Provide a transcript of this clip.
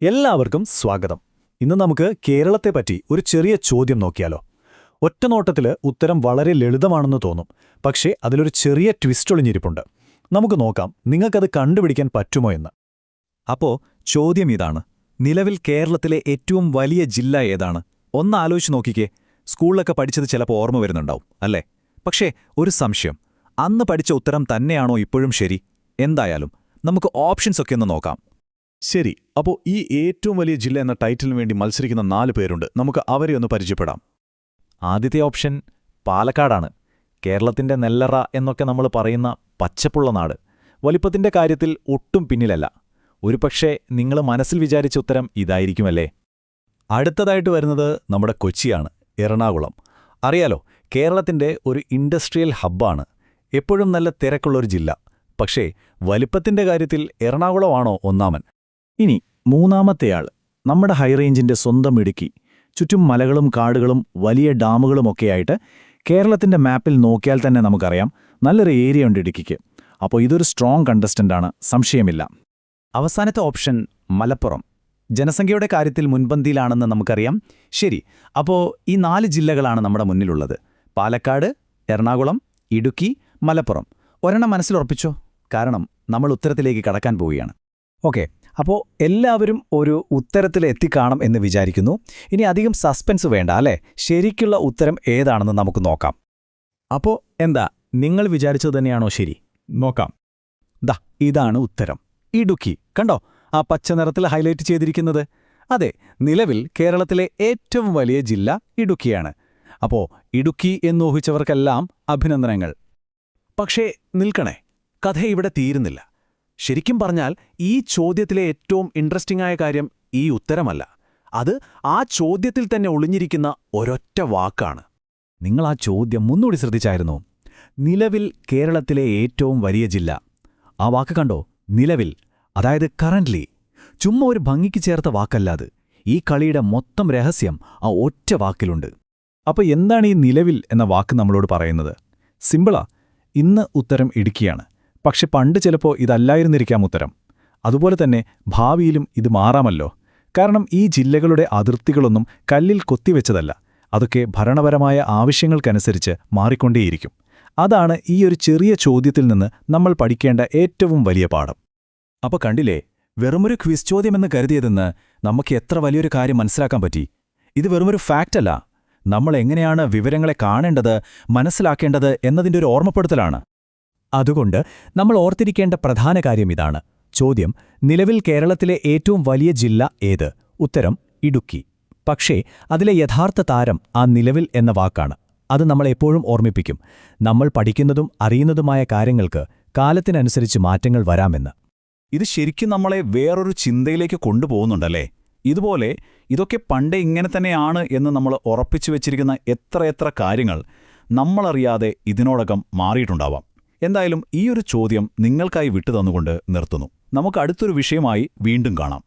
എല്ലാവർക്കും സ്വാഗതം. ഇന്ന് നമുക്ക് കേരളത്തെപ്പറ്റി ഒരു ചെറിയ ചോദ്യം നോക്കിയാലോ? ഒറ്റനോട്ടത്തില് ഉത്തരം വളരെ ലളിതമാണെന്ന് തോന്നും, പക്ഷേ അതിലൊരു ചെറിയ ട്വിസ്റ്റ് ഒളിഞ്ഞിരിപ്പുണ്ട്. നമുക്ക് നോക്കാം നിങ്ങൾക്കത് കണ്ടുപിടിക്കാൻ പറ്റുമോ എന്ന്. അപ്പോ ചോദ്യം ഇതാണ്, നിലവിൽ കേരളത്തിലെ ഏറ്റവും വലിയ ജില്ല ഏതാണ്? ഒന്ന് ആലോചിച്ച് നോക്കിക്കേ. സ്കൂളിലൊക്കെ പഠിച്ചത് ചിലപ്പോൾ ഓർമ്മ വരുന്നുണ്ടാവും, അല്ലേ? പക്ഷേ ഒരു സംശയം, അന്ന് പഠിച്ച ഉത്തരം തന്നെയാണോ ഇപ്പോഴും ശരി? എന്തായാലും നമുക്ക് ഓപ്ഷൻസൊക്കെ ഒന്ന് നോക്കാം. ശരി, അപ്പോൾ ഈ ഏറ്റവും വലിയ ജില്ല എന്ന ടൈറ്റിലിന് വേണ്ടി മത്സരിക്കുന്ന 4 പേരുണ്ട്. നമുക്ക് അവരെ ഒന്ന് പരിചയപ്പെടാം. ആദ്യത്തെ ഓപ്ഷൻ പാലക്കാടാണ്. കേരളത്തിന്റെ നെല്ലറ എന്നൊക്കെ നമ്മൾ പറയുന്ന പച്ചപ്പുള്ള നാട്. വലിപ്പത്തിന്റെ കാര്യത്തിൽ ഒട്ടും പിന്നിലല്ല. ഒരുപക്ഷേ നിങ്ങൾ മനസ്സിൽ വിചാരിച്ച ഉത്തരം ഇതായിരിക്കുമല്ലേ? അടുത്തതായിട്ട് വരുന്നത് നമ്മുടെ കൊച്ചിയാണ്, എറണാകുളം. അറിയാലോ, കേരളത്തിന്റെ ഒരു ഇൻഡസ്ട്രിയൽ ഹബ്ബാണ്. എപ്പോഴും നല്ല തിരക്കുള്ളൊരു ജില്ല. പക്ഷേ വലിപ്പത്തിന്റെ കാര്യത്തിൽ എറണാകുളമാണോ ഒന്നാമൻ? ഇനി മൂന്നാമത്തെയാൾ നമ്മുടെ ഹൈറേഞ്ചിന്റെ സ്വന്തം ഇടുക്കി. ചുറ്റും മലകളും കാടുകളും വലിയ ഡാമുകളുമൊക്കെയായിട്ട് കേരളത്തിന്റെ മാപ്പിൽ നോക്കിയാൽ തന്നെ നമുക്കറിയാം നല്ലൊരു ഏരിയ ഉണ്ട് ഇടുക്കിക്ക്. അപ്പോൾ ഇതൊരു സ്ട്രോങ് കണ്ടസ്റ്റന്റാണ്, സംശയമില്ല. അവസാനത്തെ ഓപ്ഷൻ മലപ്പുറം. ജനസംഖ്യയുടെ കാര്യത്തിൽ മുൻപന്തിയിലാണെന്ന് നമുക്കറിയാം. ശരി, അപ്പോൾ ഈ 4 ജില്ലകളാണ് നമ്മുടെ മുന്നിലുള്ളത്: പാലക്കാട്, എറണാകുളം, ഇടുക്കി, മലപ്പുറം. ഒരെണ്ണം മനസ്സിലുറപ്പിച്ചോ, കാരണം നമ്മൾ ഉത്തരത്തിലേക്ക് കടക്കാൻ പോവുകയാണ്. ഓക്കെ, അപ്പോൾ എല്ലാവരും ഒരു ഉത്തരത്തിലെത്തിക്കാണും എന്ന് വിചാരിക്കുന്നു. ഇനി അധികം സസ്പെൻസ് വേണ്ട, അല്ലേ? ശരിക്കുള്ള ഉത്തരം ഏതാണെന്ന് നമുക്ക് നോക്കാം. അപ്പോൾ എന്താ, നിങ്ങൾ വിചാരിച്ചത് തന്നെയാണോ ശരി? നോക്കാം. ഇതാണ് ഉത്തരം, ഇടുക്കി. കണ്ടോ ആ പച്ച നിറത്തിൽ ഹൈലൈറ്റ് ചെയ്തിരിക്കുന്നത്? അതെ, നിലവിൽ കേരളത്തിലെ ഏറ്റവും വലിയ ജില്ല ഇടുക്കിയാണ്. അപ്പോൾ ഇടുക്കി എന്നൂഹിച്ചവർക്കെല്ലാം അഭിനന്ദനങ്ങൾ. പക്ഷേ നിൽക്കണേ, കഥ ഇവിടെ തീരുന്നില്ല. ശരിക്കും പറഞ്ഞാൽ ഈ ചോദ്യത്തിലെ ഏറ്റവും ഇൻട്രസ്റ്റിംഗ് ആയ കാര്യം ഈ ഉത്തരമല്ല, അത് ആ ചോദ്യത്തിൽ തന്നെ ഒളിഞ്ഞിരിക്കുന്ന ഒരൊറ്റ വാക്കാണ്. നിങ്ങൾ ആ ചോദ്യം ഒന്നുകൂടി ശ്രദ്ധിച്ചായിരുന്നോ? നിലവിൽ കേരളത്തിലെ ഏറ്റവും വലിയ ജില്ല. ആ വാക്ക് കണ്ടോ? നിലവിൽ, അതായത് കറന്റ്ലി. ചുമ്മാ ഒരു ഭംഗിക്ക് ചേർത്ത വാക്കല്ലാത്. ഈ കളിയുടെ മൊത്തം രഹസ്യം ആ ഒറ്റ വാക്കിലുണ്ട്. അപ്പോൾ എന്താണ് ഈ നിലവിൽ എന്ന വാക്ക് നമ്മളോട് പറയുന്നത്? സിമ്പിളാ, ഇന്ന് ഉത്തരം ഇടുക്കിയാണ്. പക്ഷെ പണ്ട് ചിലപ്പോൾ ഇതല്ലായിരുന്നിരിക്കാം ഉത്തരം. അതുപോലെ തന്നെ ഭാവിയിലും ഇത് മാറാമല്ലോ. കാരണം ഈ ജില്ലകളുടെ അതിർത്തികളൊന്നും കല്ലിൽ കൊത്തിവെച്ചതല്ല. അതൊക്കെ ഭരണപരമായ ആവശ്യങ്ങൾക്കനുസരിച്ച് മാറിക്കൊണ്ടേയിരിക്കും. അതാണ് ഈ ഒരു ചെറിയ ചോദ്യത്തിൽ നിന്ന് നമ്മൾ പഠിക്കേണ്ട ഏറ്റവും വലിയ പാഠം. അപ്പോൾ കണ്ടില്ലേ, വെറുമൊരു ക്വിസ് ചോദ്യമെന്ന് കരുതിയതെന്ന് നമുക്ക് എത്ര വലിയൊരു കാര്യം മനസ്സിലാക്കാൻ പറ്റി. ഇത് വെറുമൊരു ഫാക്റ്റല്ല, നമ്മൾ എങ്ങനെയാണ് വിവരങ്ങളെ കാണേണ്ടത്, മനസ്സിലാക്കേണ്ടത് എന്നതിൻ്റെ ഒരു ഓർമ്മപ്പെടുത്തലാണ്. അതുകൊണ്ട് നമ്മൾ ഓർത്തിരിക്കേണ്ട പ്രധാന കാര്യം ഇതാണ്. ചോദ്യം: നിലവിൽ കേരളത്തിലെ ഏറ്റവും വലിയ ജില്ല ഏത്? ഉത്തരം: ഇടുക്കി. പക്ഷേ അതിലെ യഥാർത്ഥ താരം ആ നിലവിൽ എന്ന വാക്കാണ്. അത് നമ്മളെപ്പോഴും ഓർമ്മിപ്പിക്കും, നമ്മൾ പഠിക്കുന്നതും അറിയുന്നതുമായ കാര്യങ്ങൾക്ക് കാലത്തിനനുസരിച്ച് മാറ്റങ്ങൾ വരാമെന്ന്. ഇത് ശരിക്കും നമ്മളെ വേറൊരു ചിന്തയിലേക്ക് കൊണ്ടുപോകുന്നുണ്ടല്ലേ? ഇതുപോലെ ഇതൊക്കെ പണ്ടേ ഇങ്ങനെ തന്നെയാണ് എന്ന് നമ്മൾ ഉറപ്പിച്ചു വെച്ചിരിക്കുന്ന എത്രയെത്ര കാര്യങ്ങൾ നമ്മളറിയാതെ ഇതിനോടകം മാറിയിട്ടുണ്ടാവാം. എന്തായാലും ഈ ഒരു ചോദ്യം നിങ്ങൾക്കായി വിട്ടുതന്നുകൊണ്ട് നിർത്തുന്നു. നമുക്ക് അടുത്തൊരു വിഷയമായി വീണ്ടും കാണാം.